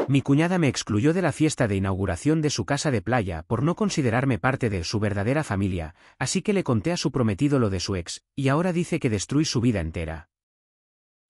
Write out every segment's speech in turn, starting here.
Mi cuñada me excluyó de la fiesta de inauguración de su casa de playa por no considerarme parte de su verdadera familia, así que le conté a su prometido lo de su ex, y ahora dice que destruí su vida entera.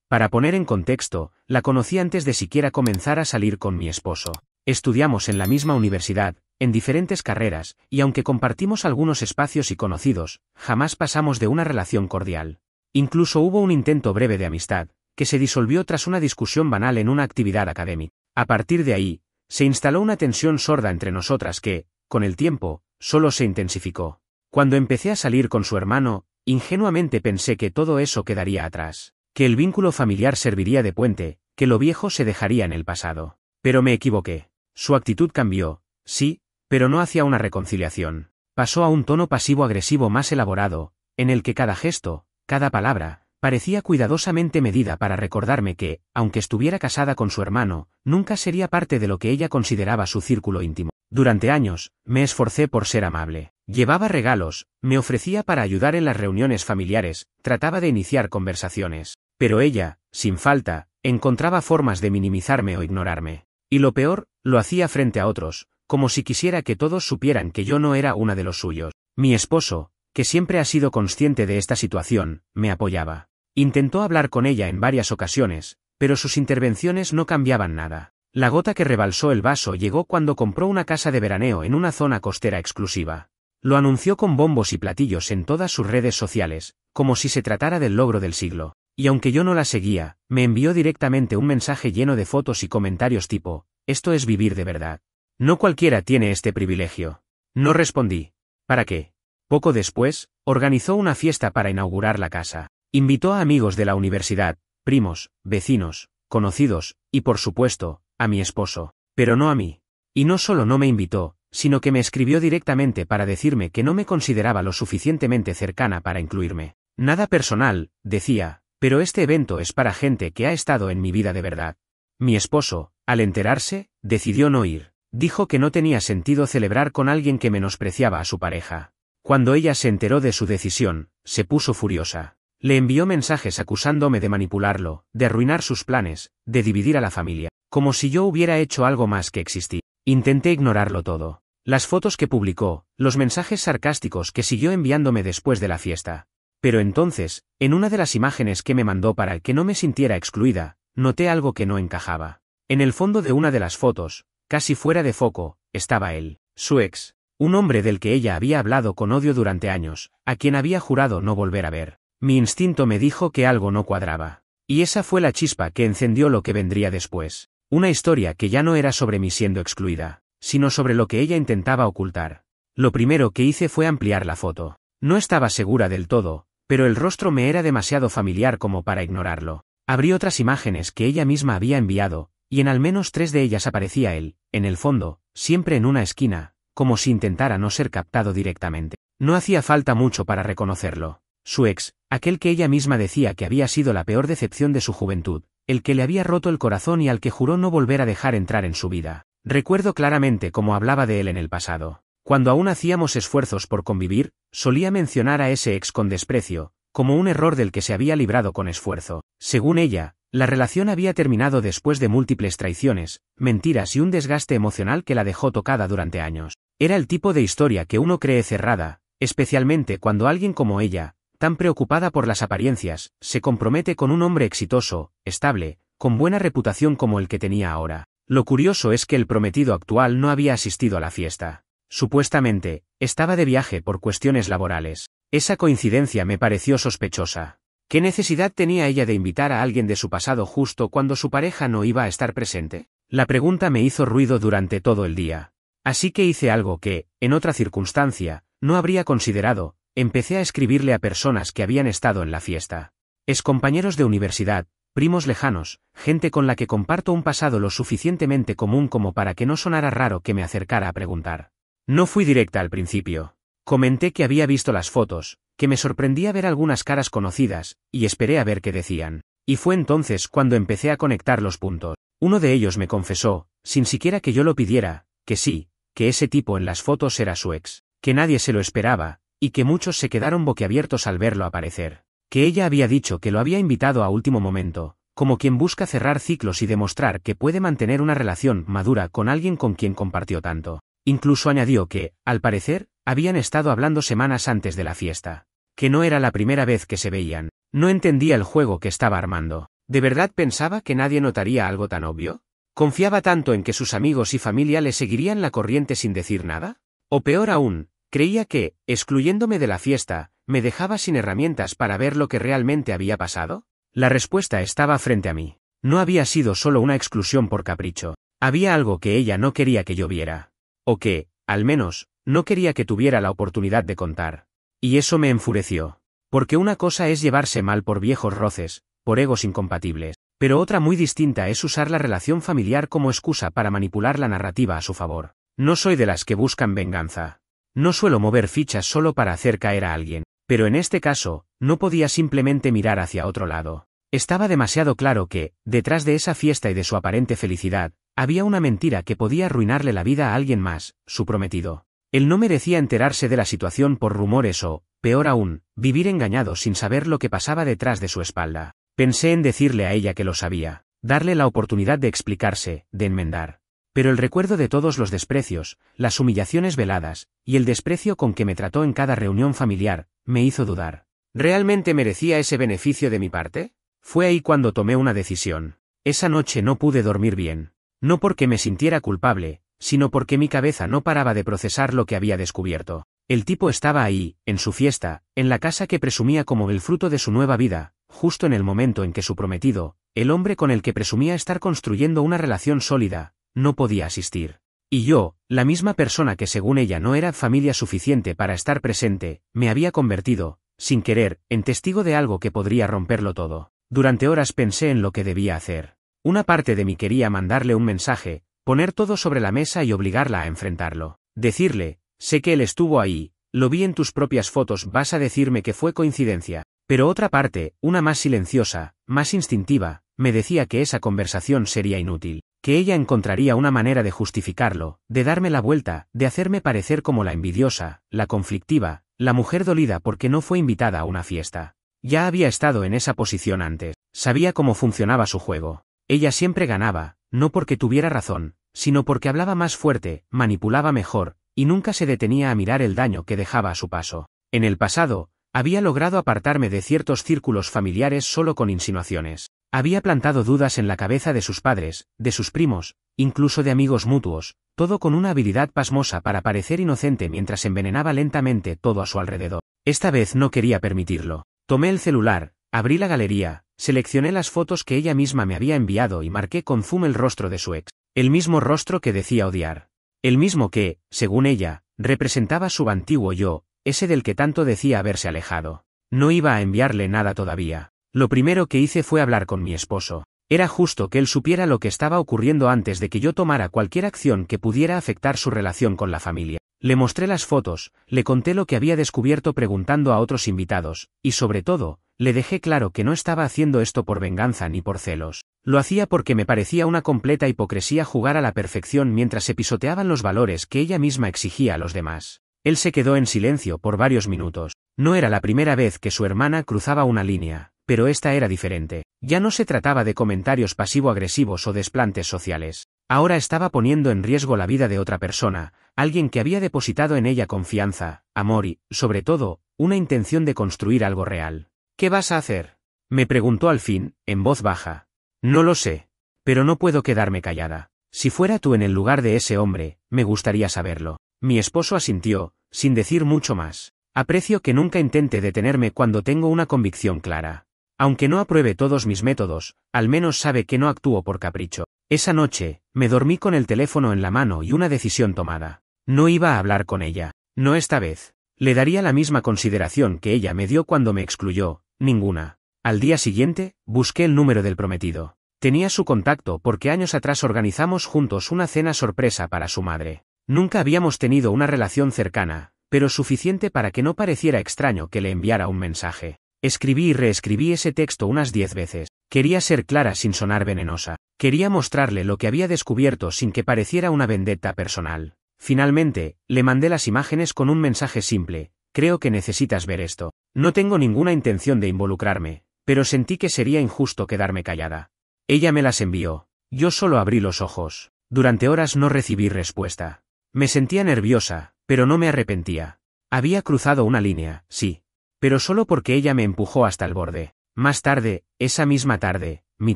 Para poner en contexto, la conocí antes de siquiera comenzar a salir con mi esposo. Estudiamos en la misma universidad, en diferentes carreras, y aunque compartimos algunos espacios y conocidos, jamás pasamos de una relación cordial. Incluso hubo un intento breve de amistad, que se disolvió tras una discusión banal en una actividad académica. A partir de ahí, se instaló una tensión sorda entre nosotras que, con el tiempo, solo se intensificó. Cuando empecé a salir con su hermano, ingenuamente pensé que todo eso quedaría atrás, que el vínculo familiar serviría de puente, que lo viejo se dejaría en el pasado. Pero me equivoqué. Su actitud cambió, sí, pero no hacia una reconciliación. Pasó a un tono pasivo-agresivo más elaborado, en el que cada gesto, cada palabra, parecía cuidadosamente medida para recordarme que, aunque estuviera casada con su hermano, nunca sería parte de lo que ella consideraba su círculo íntimo. Durante años, me esforcé por ser amable. Llevaba regalos, me ofrecía para ayudar en las reuniones familiares, trataba de iniciar conversaciones. Pero ella, sin falta, encontraba formas de minimizarme o ignorarme. Y lo peor, lo hacía frente a otros, como si quisiera que todos supieran que yo no era una de los suyos. Mi esposo, que siempre ha sido consciente de esta situación, me apoyaba. Intentó hablar con ella en varias ocasiones, pero sus intervenciones no cambiaban nada. La gota que rebalsó el vaso llegó cuando compró una casa de veraneo en una zona costera exclusiva. Lo anunció con bombos y platillos en todas sus redes sociales, como si se tratara del logro del siglo. Y aunque yo no la seguía, me envió directamente un mensaje lleno de fotos y comentarios tipo, «Esto es vivir de verdad. No cualquiera tiene este privilegio». No respondí. ¿Para qué? Poco después, organizó una fiesta para inaugurar la casa. Invitó a amigos de la universidad, primos, vecinos, conocidos, y por supuesto, a mi esposo, pero no a mí. Y no solo no me invitó, sino que me escribió directamente para decirme que no me consideraba lo suficientemente cercana para incluirme. Nada personal, decía, pero este evento es para gente que ha estado en mi vida de verdad. Mi esposo, al enterarse, decidió no ir. Dijo que no tenía sentido celebrar con alguien que menospreciaba a su pareja. Cuando ella se enteró de su decisión, se puso furiosa. Le envió mensajes acusándome de manipularlo, de arruinar sus planes, de dividir a la familia, como si yo hubiera hecho algo más que existir. Intenté ignorarlo todo. Las fotos que publicó, los mensajes sarcásticos que siguió enviándome después de la fiesta. Pero entonces, en una de las imágenes que me mandó para que no me sintiera excluida, noté algo que no encajaba. En el fondo de una de las fotos, casi fuera de foco, estaba él, su ex, un hombre del que ella había hablado con odio durante años, a quien había jurado no volver a ver. Mi instinto me dijo que algo no cuadraba. Y esa fue la chispa que encendió lo que vendría después. Una historia que ya no era sobre mí siendo excluida, sino sobre lo que ella intentaba ocultar. Lo primero que hice fue ampliar la foto. No estaba segura del todo, pero el rostro me era demasiado familiar como para ignorarlo. Abrí otras imágenes que ella misma había enviado, y en al menos 3 de ellas aparecía él, en el fondo, siempre en una esquina, como si intentara no ser captado directamente. No hacía falta mucho para reconocerlo. Su ex, aquel que ella misma decía que había sido la peor decepción de su juventud, el que le había roto el corazón y al que juró no volver a dejar entrar en su vida. Recuerdo claramente cómo hablaba de él en el pasado. Cuando aún hacíamos esfuerzos por convivir, solía mencionar a ese ex con desprecio, como un error del que se había librado con esfuerzo. Según ella, la relación había terminado después de múltiples traiciones, mentiras y un desgaste emocional que la dejó tocada durante años. Era el tipo de historia que uno cree cerrada, especialmente cuando alguien como ella, tan preocupada por las apariencias, se compromete con un hombre exitoso, estable, con buena reputación como el que tenía ahora. Lo curioso es que el prometido actual no había asistido a la fiesta. Supuestamente, estaba de viaje por cuestiones laborales. Esa coincidencia me pareció sospechosa. ¿Qué necesidad tenía ella de invitar a alguien de su pasado justo cuando su pareja no iba a estar presente? La pregunta me hizo ruido durante todo el día. Así que hice algo que, en otra circunstancia, no habría considerado. Empecé a escribirle a personas que habían estado en la fiesta. Excompañeros de universidad, primos lejanos, gente con la que comparto un pasado lo suficientemente común como para que no sonara raro que me acercara a preguntar. No fui directa al principio. Comenté que había visto las fotos, que me sorprendía ver algunas caras conocidas, y esperé a ver qué decían. Y fue entonces cuando empecé a conectar los puntos. Uno de ellos me confesó, sin siquiera que yo lo pidiera, que sí, que ese tipo en las fotos era su ex, que nadie se lo esperaba, y que muchos se quedaron boquiabiertos al verlo aparecer. Que ella había dicho que lo había invitado a último momento, como quien busca cerrar ciclos y demostrar que puede mantener una relación madura con alguien con quien compartió tanto. Incluso añadió que, al parecer, habían estado hablando semanas antes de la fiesta. Que no era la primera vez que se veían. No entendía el juego que estaba armando. ¿De verdad pensaba que nadie notaría algo tan obvio? ¿Confiaba tanto en que sus amigos y familia le seguirían la corriente sin decir nada? O peor aún, creía que, excluyéndome de la fiesta, me dejaba sin herramientas para ver lo que realmente había pasado. La respuesta estaba frente a mí. No había sido solo una exclusión por capricho. Había algo que ella no quería que yo viera. O que, al menos, no quería que tuviera la oportunidad de contar. Y eso me enfureció. Porque una cosa es llevarse mal por viejos roces, por egos incompatibles, pero otra muy distinta es usar la relación familiar como excusa para manipular la narrativa a su favor. No soy de las que buscan venganza. No suelo mover fichas solo para hacer caer a alguien, pero en este caso, no podía simplemente mirar hacia otro lado. Estaba demasiado claro que, detrás de esa fiesta y de su aparente felicidad, había una mentira que podía arruinarle la vida a alguien más, su prometido. Él no merecía enterarse de la situación por rumores o, peor aún, vivir engañado sin saber lo que pasaba detrás de su espalda. Pensé en decirle a ella que lo sabía, darle la oportunidad de explicarse, de enmendar. Pero el recuerdo de todos los desprecios, las humillaciones veladas, y el desprecio con que me trató en cada reunión familiar, me hizo dudar. ¿Realmente merecía ese beneficio de mi parte? Fue ahí cuando tomé una decisión. Esa noche no pude dormir bien. No porque me sintiera culpable, sino porque mi cabeza no paraba de procesar lo que había descubierto. El tipo estaba ahí, en su fiesta, en la casa que presumía como el fruto de su nueva vida, justo en el momento en que su prometido, el hombre con el que presumía estar construyendo una relación sólida, no podía asistir. Y yo, la misma persona que según ella no era familia suficiente para estar presente, me había convertido, sin querer, en testigo de algo que podría romperlo todo. Durante horas pensé en lo que debía hacer. Una parte de mí quería mandarle un mensaje, poner todo sobre la mesa y obligarla a enfrentarlo. Decirle, sé que él estuvo ahí, lo vi en tus propias fotos, vas a decirme que fue coincidencia. Pero otra parte, una más silenciosa, más instintiva, me decía que esa conversación sería inútil, que ella encontraría una manera de justificarlo, de darme la vuelta, de hacerme parecer como la envidiosa, la conflictiva, la mujer dolida porque no fue invitada a una fiesta. Ya había estado en esa posición antes, sabía cómo funcionaba su juego. Ella siempre ganaba, no porque tuviera razón, sino porque hablaba más fuerte, manipulaba mejor, y nunca se detenía a mirar el daño que dejaba a su paso. En el pasado, había logrado apartarme de ciertos círculos familiares solo con insinuaciones. Había plantado dudas en la cabeza de sus padres, de sus primos, incluso de amigos mutuos, todo con una habilidad pasmosa para parecer inocente mientras envenenaba lentamente todo a su alrededor. Esta vez no quería permitirlo. Tomé el celular, abrí la galería, seleccioné las fotos que ella misma me había enviado y marqué con zoom el rostro de su ex. El mismo rostro que decía odiar. El mismo que, según ella, representaba su antiguo yo, ese del que tanto decía haberse alejado. No iba a enviarle nada todavía. Lo primero que hice fue hablar con mi esposo. Era justo que él supiera lo que estaba ocurriendo antes de que yo tomara cualquier acción que pudiera afectar su relación con la familia. Le mostré las fotos, le conté lo que había descubierto preguntando a otros invitados, y sobre todo, le dejé claro que no estaba haciendo esto por venganza ni por celos. Lo hacía porque me parecía una completa hipocresía jugar a la perfección mientras se pisoteaban los valores que ella misma exigía a los demás. Él se quedó en silencio por varios minutos. No era la primera vez que su hermana cruzaba una línea, pero esta era diferente. Ya no se trataba de comentarios pasivo-agresivos o desplantes sociales. Ahora estaba poniendo en riesgo la vida de otra persona, alguien que había depositado en ella confianza, amor y, sobre todo, una intención de construir algo real. ¿Qué vas a hacer?, me preguntó al fin, en voz baja. No lo sé. Pero no puedo quedarme callada. Si fuera tú en el lugar de ese hombre, me gustaría saberlo. Mi esposo asintió, sin decir mucho más. Aprecio que nunca intente detenerme cuando tengo una convicción clara. Aunque no apruebe todos mis métodos, al menos sabe que no actúo por capricho. Esa noche, me dormí con el teléfono en la mano y una decisión tomada. No iba a hablar con ella. No esta vez. Le daría la misma consideración que ella me dio cuando me excluyó, ninguna. Al día siguiente, busqué el número del prometido. Tenía su contacto porque años atrás organizamos juntos una cena sorpresa para su madre. Nunca habíamos tenido una relación cercana, pero suficiente para que no pareciera extraño que le enviara un mensaje. Escribí y reescribí ese texto unas 10 veces. Quería ser clara sin sonar venenosa. Quería mostrarle lo que había descubierto sin que pareciera una vendetta personal. Finalmente, le mandé las imágenes con un mensaje simple: creo que necesitas ver esto. No tengo ninguna intención de involucrarme, pero sentí que sería injusto quedarme callada. Ella me las envió. Yo solo abrí los ojos. Durante horas no recibí respuesta. Me sentía nerviosa, pero no me arrepentía. Había cruzado una línea, sí. Pero solo porque ella me empujó hasta el borde. Más tarde, esa misma tarde, mi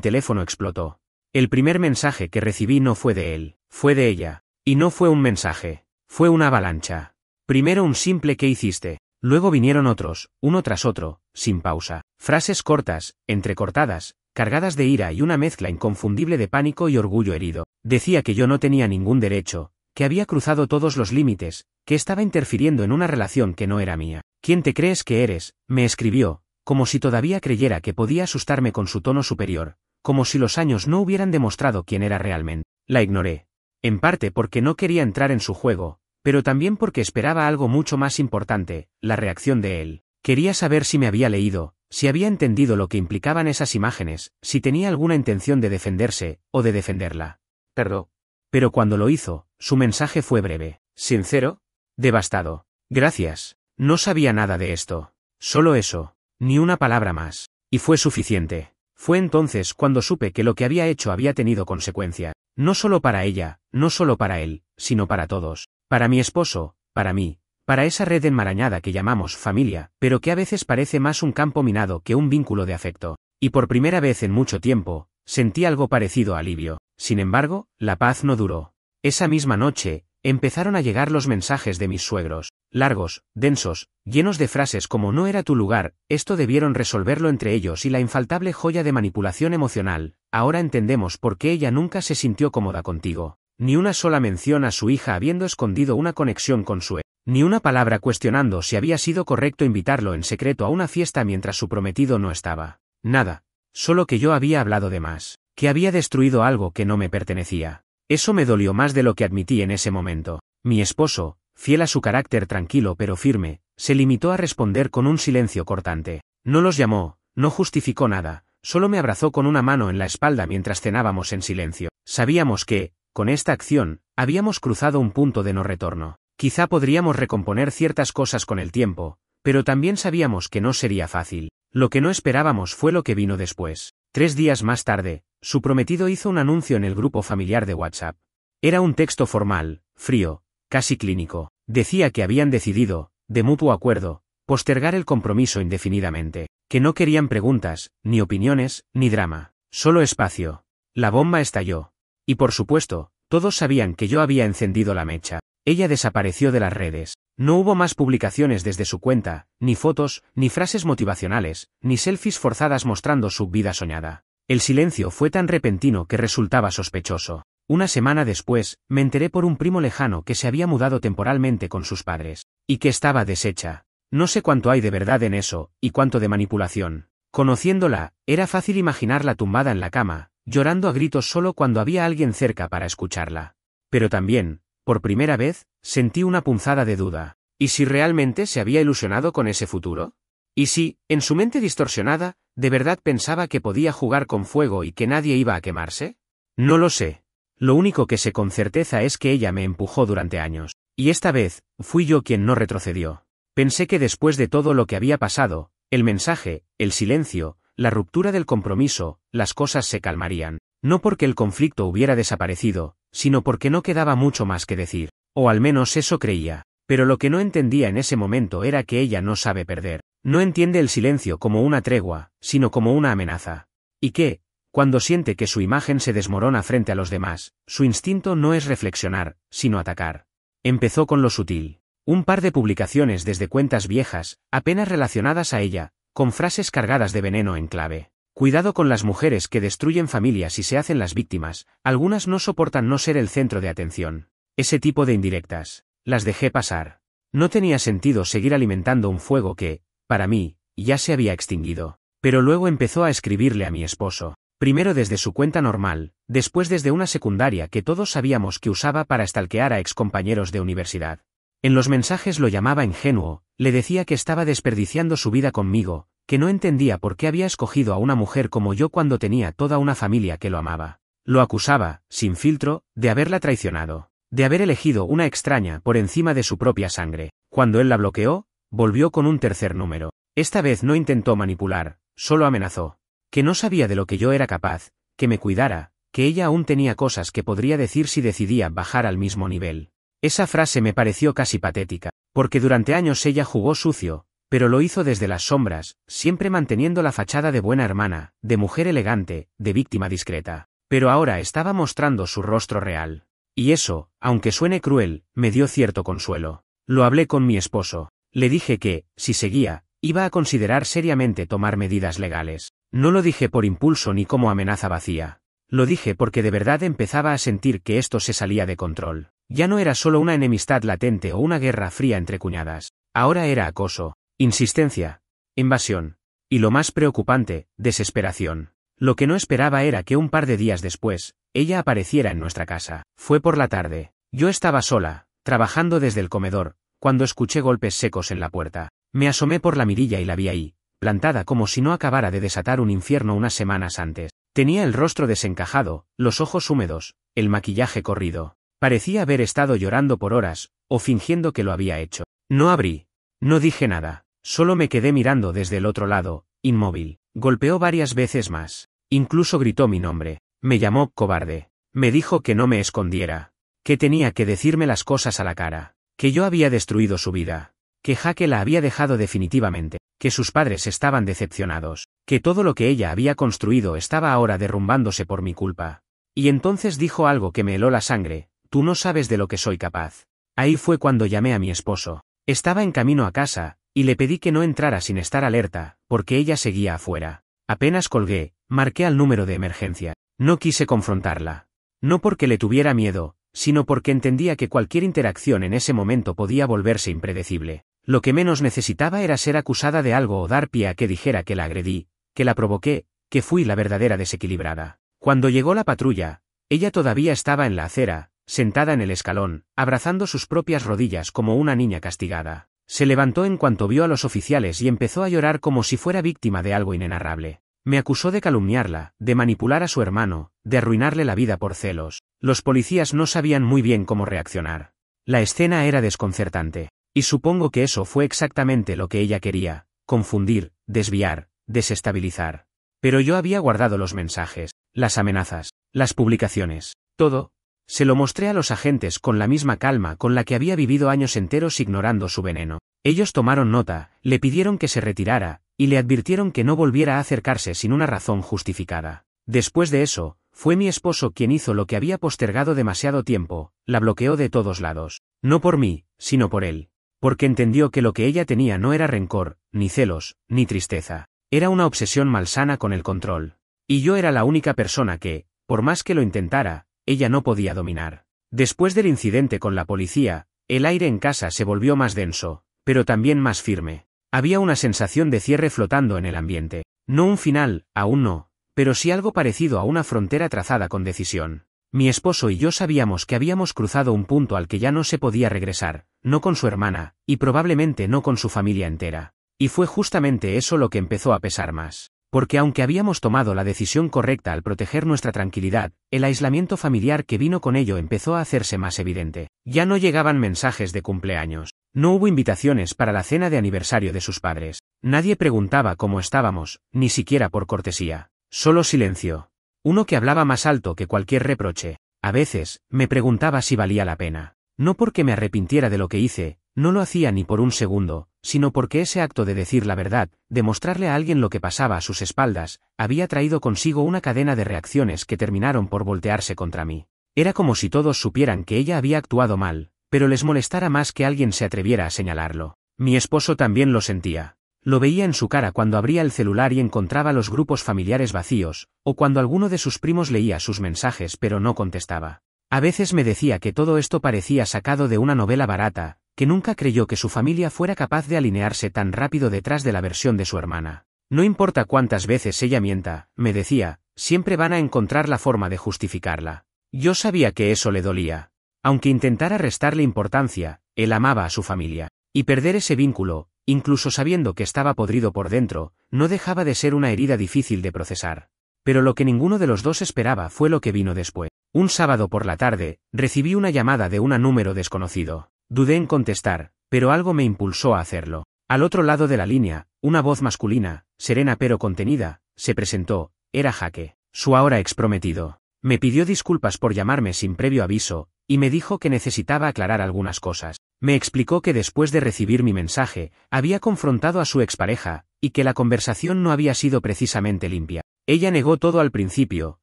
teléfono explotó. El primer mensaje que recibí no fue de él, fue de ella. Y no fue un mensaje, fue una avalancha. Primero un simple ¿qué hiciste? Luego vinieron otros, uno tras otro, sin pausa. Frases cortas, entrecortadas, cargadas de ira y una mezcla inconfundible de pánico y orgullo herido. Decía que yo no tenía ningún derecho, que había cruzado todos los límites, que estaba interfiriendo en una relación que no era mía. ¿Quién te crees que eres?, me escribió, como si todavía creyera que podía asustarme con su tono superior, como si los años no hubieran demostrado quién era realmente. La ignoré. En parte porque no quería entrar en su juego, pero también porque esperaba algo mucho más importante, la reacción de él. Quería saber si me había leído, si había entendido lo que implicaban esas imágenes, si tenía alguna intención de defenderse, o de defenderla. Perdón. Pero cuando lo hizo, su mensaje fue breve, sincero, devastado. Gracias. No sabía nada de esto. Solo eso. Ni una palabra más. Y fue suficiente. Fue entonces cuando supe que lo que había hecho había tenido consecuencias. No solo para ella, no solo para él, sino para todos. Para mi esposo, para mí, para esa red enmarañada que llamamos familia, pero que a veces parece más un campo minado que un vínculo de afecto. Y por primera vez en mucho tiempo, sentí algo parecido a alivio. Sin embargo, la paz no duró. Esa misma noche, empezaron a llegar los mensajes de mis suegros, largos, densos, llenos de frases como no era tu lugar, esto debieron resolverlo entre ellos y la infaltable joya de manipulación emocional, ahora entendemos por qué ella nunca se sintió cómoda contigo. Ni una sola mención a su hija habiendo escondido una conexión con su ex, ni una palabra cuestionando si había sido correcto invitarlo en secreto a una fiesta mientras su prometido no estaba. Nada. Solo que yo había hablado de más, que había destruido algo que no me pertenecía. Eso me dolió más de lo que admití en ese momento. Mi esposo, fiel a su carácter tranquilo pero firme, se limitó a responder con un silencio cortante. No los llamó, no justificó nada, solo me abrazó con una mano en la espalda mientras cenábamos en silencio. Sabíamos que, con esta acción, habíamos cruzado un punto de no retorno. Quizá podríamos recomponer ciertas cosas con el tiempo, pero también sabíamos que no sería fácil. Lo que no esperábamos fue lo que vino después. 3 días más tarde, su prometido hizo un anuncio en el grupo familiar de WhatsApp. Era un texto formal, frío, casi clínico. Decía que habían decidido, de mutuo acuerdo, postergar el compromiso indefinidamente, que no querían preguntas, ni opiniones, ni drama, solo espacio. La bomba estalló. Y por supuesto, todos sabían que yo había encendido la mecha. Ella desapareció de las redes. No hubo más publicaciones desde su cuenta, ni fotos, ni frases motivacionales, ni selfies forzadas mostrando su vida soñada. El silencio fue tan repentino que resultaba sospechoso. Una semana después, me enteré por un primo lejano que se había mudado temporalmente con sus padres, y que estaba deshecha. No sé cuánto hay de verdad en eso, y cuánto de manipulación. Conociéndola, era fácil imaginarla tumbada en la cama, llorando a gritos solo cuando había alguien cerca para escucharla. Pero también, por primera vez, sentí una punzada de duda. ¿Y si realmente se había ilusionado con ese futuro? ¿Y si, en su mente distorsionada, de verdad pensaba que podía jugar con fuego y que nadie iba a quemarse? No lo sé. Lo único que sé con certeza es que ella me empujó durante años. Y esta vez, fui yo quien no retrocedió. Pensé que después de todo lo que había pasado, el mensaje, el silencio, la ruptura del compromiso, las cosas se calmarían. No porque el conflicto hubiera desaparecido, sino porque no quedaba mucho más que decir. O al menos eso creía. Pero lo que no entendía en ese momento era que ella no sabe perder. No entiende el silencio como una tregua, sino como una amenaza. Y que, cuando siente que su imagen se desmorona frente a los demás, su instinto no es reflexionar, sino atacar. Empezó con lo sutil. Un par de publicaciones desde cuentas viejas, apenas relacionadas a ella, con frases cargadas de veneno en clave. Cuidado con las mujeres que destruyen familias y se hacen las víctimas, algunas no soportan no ser el centro de atención. Ese tipo de indirectas. Las dejé pasar. No tenía sentido seguir alimentando un fuego que, para mí, ya se había extinguido. Pero luego empezó a escribirle a mi esposo. Primero desde su cuenta normal, después desde una secundaria que todos sabíamos que usaba para stalkear a excompañeros de universidad. En los mensajes lo llamaba ingenuo, le decía que estaba desperdiciando su vida conmigo, que no entendía por qué había escogido a una mujer como yo cuando tenía toda una familia que lo amaba. Lo acusaba, sin filtro, de haberla traicionado, de haber elegido una extraña por encima de su propia sangre. Cuando él la bloqueó, volvió con un tercer número. Esta vez no intentó manipular, solo amenazó. Que no sabía de lo que yo era capaz, que me cuidara, que ella aún tenía cosas que podría decir si decidía bajar al mismo nivel. Esa frase me pareció casi patética, porque durante años ella jugó sucio, pero lo hizo desde las sombras, siempre manteniendo la fachada de buena hermana, de mujer elegante, de víctima discreta. Pero ahora estaba mostrando su rostro real. Y eso, aunque suene cruel, me dio cierto consuelo. Lo hablé con mi esposo. Le dije que, si seguía, iba a considerar seriamente tomar medidas legales. No lo dije por impulso ni como amenaza vacía. Lo dije porque de verdad empezaba a sentir que esto se salía de control. Ya no era solo una enemistad latente o una guerra fría entre cuñadas. Ahora era acoso, insistencia, invasión. Y lo más preocupante, desesperación. Lo que no esperaba era que un par de días después, ella apareciera en nuestra casa. Fue por la tarde. Yo estaba sola, trabajando desde el comedor, cuando escuché golpes secos en la puerta. Me asomé por la mirilla y la vi ahí, plantada como si no acabara de desatar un infierno unas semanas antes. Tenía el rostro desencajado, los ojos húmedos, el maquillaje corrido. Parecía haber estado llorando por horas, o fingiendo que lo había hecho. No abrí. No dije nada. Solo me quedé mirando desde el otro lado, inmóvil. Golpeó varias veces más. Incluso gritó mi nombre. Me llamó cobarde. Me dijo que no me escondiera. Que tenía que decirme las cosas a la cara. Que yo había destruido su vida. Que Jaque la había dejado definitivamente. Que sus padres estaban decepcionados. Que todo lo que ella había construido estaba ahora derrumbándose por mi culpa. Y entonces dijo algo que me heló la sangre. Tú no sabes de lo que soy capaz. Ahí fue cuando llamé a mi esposo. Estaba en camino a casa, y le pedí que no entrara sin estar alerta, porque ella seguía afuera. Apenas colgué, marqué al número de emergencia. No quise confrontarla. No porque le tuviera miedo, sino porque entendía que cualquier interacción en ese momento podía volverse impredecible. Lo que menos necesitaba era ser acusada de algo o dar pie a que dijera que la agredí, que la provoqué, que fui la verdadera desequilibrada. Cuando llegó la patrulla, ella todavía estaba en la acera, sentada en el escalón, abrazando sus propias rodillas como una niña castigada. Se levantó en cuanto vio a los oficiales y empezó a llorar como si fuera víctima de algo inenarrable. Me acusó de calumniarla, de manipular a su hermano, de arruinarle la vida por celos. Los policías no sabían muy bien cómo reaccionar. La escena era desconcertante. Y supongo que eso fue exactamente lo que ella quería: confundir, desviar, desestabilizar. Pero yo había guardado los mensajes, las amenazas, las publicaciones, todo. Se lo mostré a los agentes con la misma calma con la que había vivido años enteros ignorando su veneno. Ellos tomaron nota, le pidieron que se retirara, y le advirtieron que no volviera a acercarse sin una razón justificada. Después de eso, fue mi esposo quien hizo lo que había postergado demasiado tiempo: la bloqueó de todos lados. No por mí, sino por él. Porque entendió que lo que ella tenía no era rencor, ni celos, ni tristeza. Era una obsesión malsana con el control. Y yo era la única persona que, por más que lo intentara, ella no podía dominar. Después del incidente con la policía, el aire en casa se volvió más denso, pero también más firme. Había una sensación de cierre flotando en el ambiente. No un final, aún no, pero sí algo parecido a una frontera trazada con decisión. Mi esposo y yo sabíamos que habíamos cruzado un punto al que ya no se podía regresar, no con su hermana, y probablemente no con su familia entera. Y fue justamente eso lo que empezó a pesar más. Porque aunque habíamos tomado la decisión correcta al proteger nuestra tranquilidad, el aislamiento familiar que vino con ello empezó a hacerse más evidente. Ya no llegaban mensajes de cumpleaños. No hubo invitaciones para la cena de aniversario de sus padres. Nadie preguntaba cómo estábamos, ni siquiera por cortesía. Solo silencio. Uno que hablaba más alto que cualquier reproche. A veces, me preguntaba si valía la pena. No porque me arrepintiera de lo que hice, no lo hacía ni por un segundo, sino porque ese acto de decir la verdad, de mostrarle a alguien lo que pasaba a sus espaldas, había traído consigo una cadena de reacciones que terminaron por voltearse contra mí. Era como si todos supieran que ella había actuado mal, pero les molestara más que alguien se atreviera a señalarlo. Mi esposo también lo sentía. Lo veía en su cara cuando abría el celular y encontraba los grupos familiares vacíos, o cuando alguno de sus primos leía sus mensajes pero no contestaba. A veces me decía que todo esto parecía sacado de una novela barata, que nunca creyó que su familia fuera capaz de alinearse tan rápido detrás de la versión de su hermana. No importa cuántas veces ella mienta, me decía, siempre van a encontrar la forma de justificarla. Yo sabía que eso le dolía. Aunque intentara restarle importancia, él amaba a su familia. Y perder ese vínculo, incluso sabiendo que estaba podrido por dentro, no dejaba de ser una herida difícil de procesar. Pero lo que ninguno de los dos esperaba fue lo que vino después. Un sábado por la tarde, recibí una llamada de un número desconocido. Dudé en contestar, pero algo me impulsó a hacerlo. Al otro lado de la línea, Una voz masculina, serena pero contenida, se presentó. Era Jake, su ahora exprometido. Me pidió disculpas por llamarme sin previo aviso, y me dijo que necesitaba aclarar algunas cosas. Me explicó que después de recibir mi mensaje, había confrontado a su expareja, y que la conversación no había sido precisamente limpia. Ella negó todo al principio,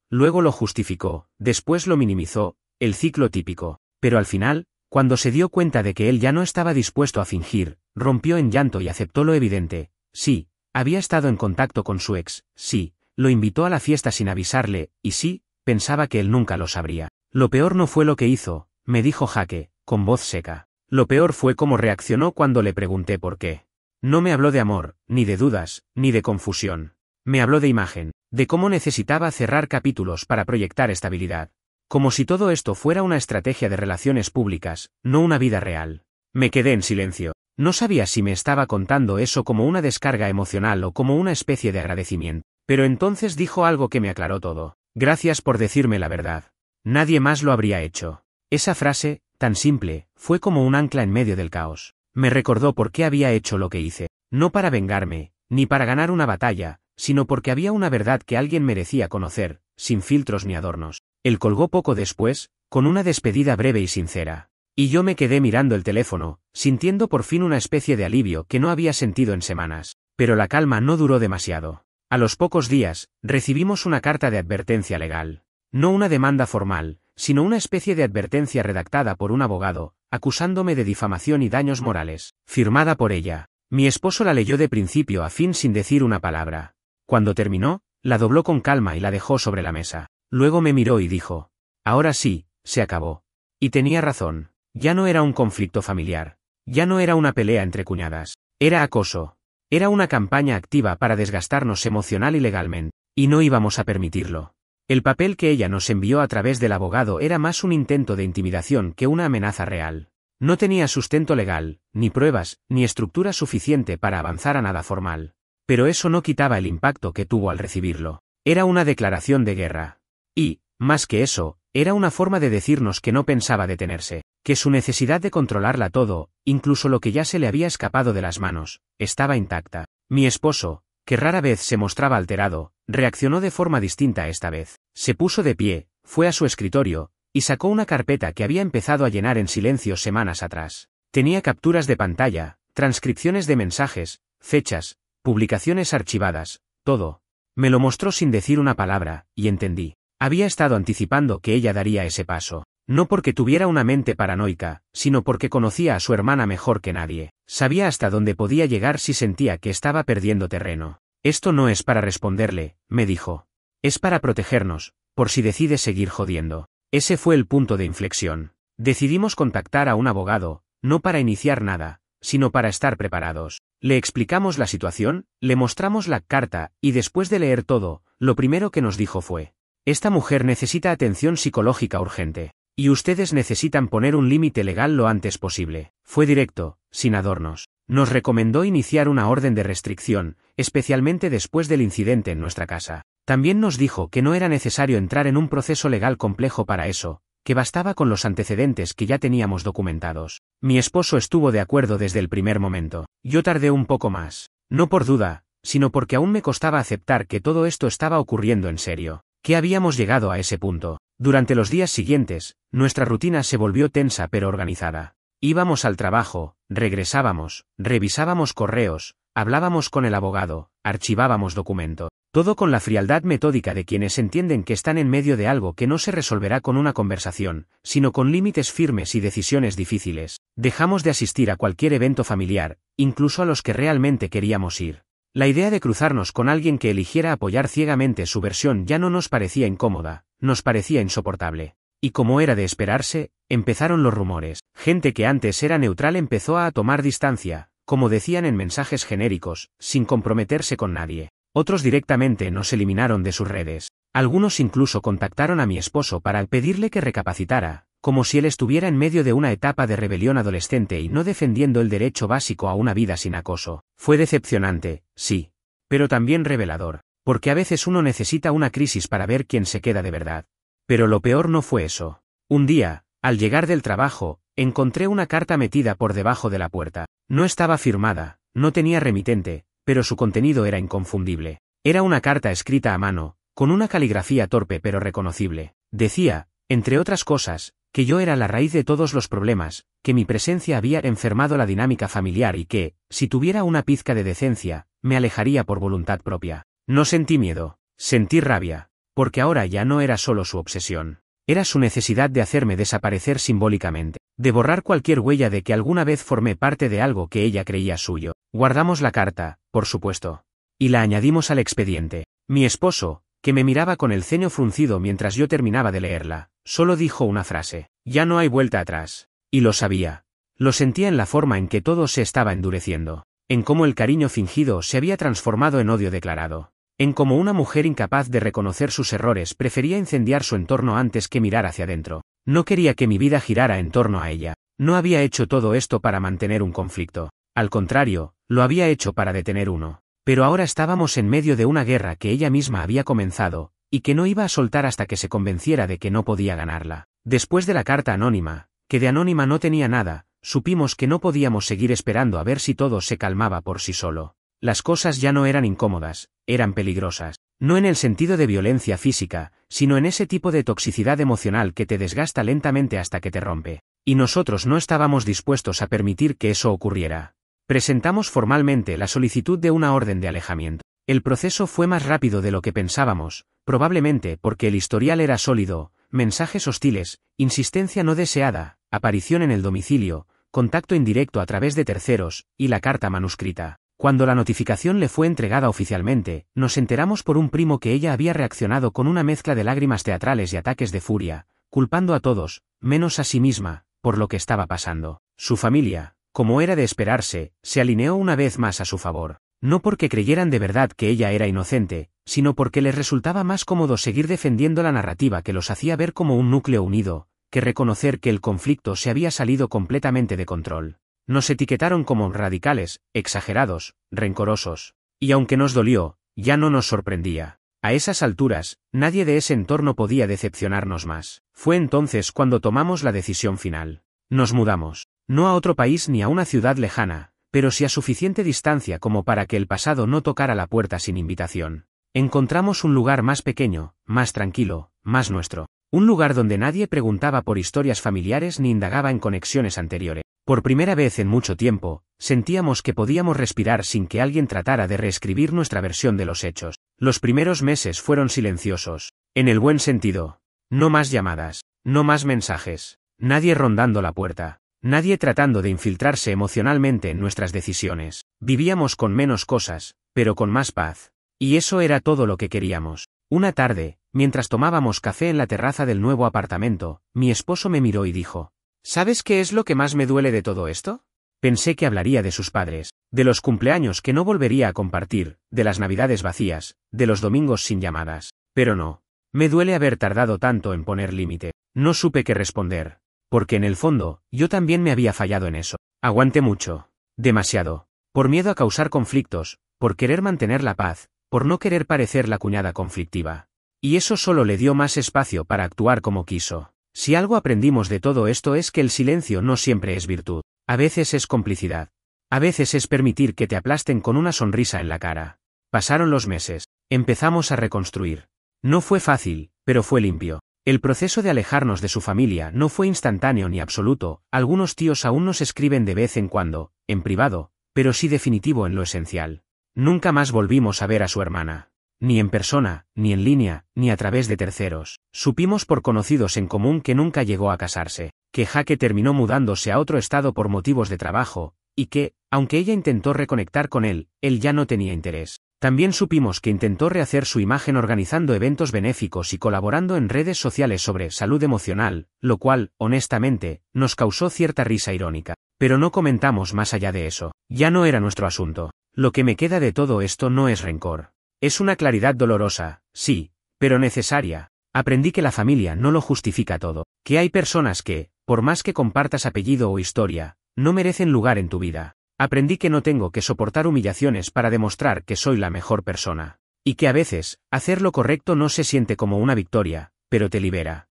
luego lo justificó, después lo minimizó, el ciclo típico. Pero al final, cuando se dio cuenta de que él ya no estaba dispuesto a fingir, rompió en llanto y aceptó lo evidente. Sí, había estado en contacto con su ex, sí, lo invitó a la fiesta sin avisarle, y sí, pensaba que él nunca lo sabría. Lo peor no fue lo que hizo, me dijo Jake, con voz seca. Lo peor fue cómo reaccionó cuando le pregunté por qué. No me habló de amor, ni de dudas, ni de confusión. Me habló de imagen, de cómo necesitaba cerrar capítulos para proyectar estabilidad. Como si todo esto fuera una estrategia de relaciones públicas, no una vida real. Me quedé en silencio. No sabía si me estaba contando eso como una descarga emocional o como una especie de agradecimiento. Pero entonces dijo algo que me aclaró todo. Gracias por decirme la verdad. Nadie más lo habría hecho. Esa frase, tan simple, fue como un ancla en medio del caos. Me recordó por qué había hecho lo que hice. No para vengarme, ni para ganar una batalla, sino porque había una verdad que alguien merecía conocer, sin filtros ni adornos. Él colgó poco después, con una despedida breve y sincera. Y yo me quedé mirando el teléfono, sintiendo por fin una especie de alivio que no había sentido en semanas. Pero la calma no duró demasiado. A los pocos días, recibimos una carta de advertencia legal. No una demanda formal, sino una especie de advertencia redactada por un abogado, acusándome de difamación y daños morales, firmada por ella. Mi esposo la leyó de principio a fin sin decir una palabra. Cuando terminó, la dobló con calma y la dejó sobre la mesa. Luego me miró y dijo: ahora sí, se acabó. Y tenía razón. Ya no era un conflicto familiar. Ya no era una pelea entre cuñadas. Era acoso. Era una campaña activa para desgastarnos emocional y legalmente. Y no íbamos a permitirlo. El papel que ella nos envió a través del abogado era más un intento de intimidación que una amenaza real. No tenía sustento legal, ni pruebas, ni estructura suficiente para avanzar a nada formal. Pero eso no quitaba el impacto que tuvo al recibirlo. Era una declaración de guerra. Y, más que eso, era una forma de decirnos que no pensaba detenerse, que su necesidad de controlarla todo, incluso lo que ya se le había escapado de las manos, estaba intacta. Mi esposo, que rara vez se mostraba alterado, reaccionó de forma distinta esta vez. Se puso de pie, fue a su escritorio, y sacó una carpeta que había empezado a llenar en silencio semanas atrás. Tenía capturas de pantalla, transcripciones de mensajes, fechas, publicaciones archivadas, todo. Me lo mostró sin decir una palabra, y entendí. Había estado anticipando que ella daría ese paso. No porque tuviera una mente paranoica, sino porque conocía a su hermana mejor que nadie. Sabía hasta dónde podía llegar si sentía que estaba perdiendo terreno. Esto no es para responderle, me dijo. Es para protegernos, por si decide seguir jodiendo. Ese fue el punto de inflexión. Decidimos contactar a un abogado, no para iniciar nada, sino para estar preparados. Le explicamos la situación, le mostramos la carta, y después de leer todo, lo primero que nos dijo fue: esta mujer necesita atención psicológica urgente. Y ustedes necesitan poner un límite legal lo antes posible. Fue directo, sin adornos. Nos recomendó iniciar una orden de restricción, especialmente después del incidente en nuestra casa. También nos dijo que no era necesario entrar en un proceso legal complejo para eso, que bastaba con los antecedentes que ya teníamos documentados. Mi esposo estuvo de acuerdo desde el primer momento. Yo tardé un poco más. No por duda, sino porque aún me costaba aceptar que todo esto estaba ocurriendo en serio. Que habíamos llegado a ese punto. Durante los días siguientes, nuestra rutina se volvió tensa pero organizada. Íbamos al trabajo, regresábamos, revisábamos correos, hablábamos con el abogado, archivábamos documentos. Todo con la frialdad metódica de quienes entienden que están en medio de algo que no se resolverá con una conversación, sino con límites firmes y decisiones difíciles. Dejamos de asistir a cualquier evento familiar, incluso a los que realmente queríamos ir. La idea de cruzarnos con alguien que eligiera apoyar ciegamente su versión ya no nos parecía incómoda, nos parecía insoportable. Y como era de esperarse, empezaron los rumores. Gente que antes era neutral empezó a tomar distancia, como decían en mensajes genéricos, sin comprometerse con nadie. Otros directamente nos eliminaron de sus redes. Algunos incluso contactaron a mi esposo para pedirle que recapacitara, como si él estuviera en medio de una etapa de rebelión adolescente y no defendiendo el derecho básico a una vida sin acoso. Fue decepcionante, sí. Pero también revelador, porque a veces uno necesita una crisis para ver quién se queda de verdad. Pero lo peor no fue eso. Un día, al llegar del trabajo, encontré una carta metida por debajo de la puerta. No estaba firmada, no tenía remitente, pero su contenido era inconfundible. Era una carta escrita a mano, con una caligrafía torpe pero reconocible. Decía, entre otras cosas, que yo era la raíz de todos los problemas, que mi presencia había enfermado la dinámica familiar y que, si tuviera una pizca de decencia, me alejaría por voluntad propia. No sentí miedo, sentí rabia, porque ahora ya no era solo su obsesión. Era su necesidad de hacerme desaparecer simbólicamente, de borrar cualquier huella de que alguna vez formé parte de algo que ella creía suyo. Guardamos la carta, por supuesto. Y la añadimos al expediente. Mi esposo, que me miraba con el ceño fruncido mientras yo terminaba de leerla, solo dijo una frase: ya no hay vuelta atrás. Y lo sabía. Lo sentía en la forma en que todo se estaba endureciendo, en cómo el cariño fingido se había transformado en odio declarado, en cómo una mujer incapaz de reconocer sus errores prefería incendiar su entorno antes que mirar hacia adentro. No quería que mi vida girara en torno a ella. No había hecho todo esto para mantener un conflicto. Al contrario, lo había hecho para detener uno. Pero ahora estábamos en medio de una guerra que ella misma había comenzado, y que no iba a soltar hasta que se convenciera de que no podía ganarla. Después de la carta anónima, que de anónima no tenía nada, supimos que no podíamos seguir esperando a ver si todo se calmaba por sí solo. Las cosas ya no eran incómodas, eran peligrosas. No en el sentido de violencia física, sino en ese tipo de toxicidad emocional que te desgasta lentamente hasta que te rompe. Y nosotros no estábamos dispuestos a permitir que eso ocurriera. Presentamos formalmente la solicitud de una orden de alejamiento. El proceso fue más rápido de lo que pensábamos, probablemente porque el historial era sólido: mensajes hostiles, insistencia no deseada, aparición en el domicilio, contacto indirecto a través de terceros, y la carta manuscrita. Cuando la notificación le fue entregada oficialmente, nos enteramos por un primo que ella había reaccionado con una mezcla de lágrimas teatrales y ataques de furia, culpando a todos, menos a sí misma, por lo que estaba pasando. Su familia, como era de esperarse, se alineó una vez más a su favor. No porque creyeran de verdad que ella era inocente, sino porque les resultaba más cómodo seguir defendiendo la narrativa que los hacía ver como un núcleo unido, que reconocer que el conflicto se había salido completamente de control. Nos etiquetaron como radicales, exagerados, rencorosos. Y aunque nos dolió, ya no nos sorprendía. A esas alturas, nadie de ese entorno podía decepcionarnos más. Fue entonces cuando tomamos la decisión final. Nos mudamos. No a otro país ni a una ciudad lejana, pero sí a suficiente distancia como para que el pasado no tocara la puerta sin invitación. Encontramos un lugar más pequeño, más tranquilo, más nuestro. Un lugar donde nadie preguntaba por historias familiares ni indagaba en conexiones anteriores. Por primera vez en mucho tiempo, sentíamos que podíamos respirar sin que alguien tratara de reescribir nuestra versión de los hechos. Los primeros meses fueron silenciosos, en el buen sentido. No más llamadas, no más mensajes, nadie rondando la puerta, nadie tratando de infiltrarse emocionalmente en nuestras decisiones. Vivíamos con menos cosas, pero con más paz. Y eso era todo lo que queríamos. Una tarde, mientras tomábamos café en la terraza del nuevo apartamento, mi esposo me miró y dijo: ¿sabes qué es lo que más me duele de todo esto? Pensé que hablaría de sus padres, de los cumpleaños que no volvería a compartir, de las navidades vacías, de los domingos sin llamadas. Pero no. Me duele haber tardado tanto en poner límite. No supe qué responder. Porque en el fondo, yo también me había fallado en eso. Aguanté mucho. Demasiado. Por miedo a causar conflictos, por querer mantener la paz, por no querer parecer la cuñada conflictiva. Y eso solo le dio más espacio para actuar como quiso. Si algo aprendimos de todo esto es que el silencio no siempre es virtud. A veces es complicidad. A veces es permitir que te aplasten con una sonrisa en la cara. Pasaron los meses. Empezamos a reconstruir. No fue fácil, pero fue limpio. El proceso de alejarnos de su familia no fue instantáneo ni absoluto. Algunos tíos aún nos escriben de vez en cuando, en privado, pero sí definitivo en lo esencial. Nunca más volvimos a ver a su hermana. Ni en persona, ni en línea, ni a través de terceros. Supimos por conocidos en común que nunca llegó a casarse, que Jaque terminó mudándose a otro estado por motivos de trabajo, y que, aunque ella intentó reconectar con él ya no tenía interés. También supimos que intentó rehacer su imagen organizando eventos benéficos y colaborando en redes sociales sobre salud emocional, lo cual, honestamente, nos causó cierta risa irónica. Pero no comentamos más allá de eso. Ya no era nuestro asunto. Lo que me queda de todo esto no es rencor. Es una claridad dolorosa, sí, pero necesaria. Aprendí que la familia no lo justifica todo, que hay personas que, por más que compartas apellido o historia, no merecen lugar en tu vida. Aprendí que no tengo que soportar humillaciones para demostrar que soy la mejor persona. Y que a veces, hacer lo correcto no se siente como una victoria, pero te libera.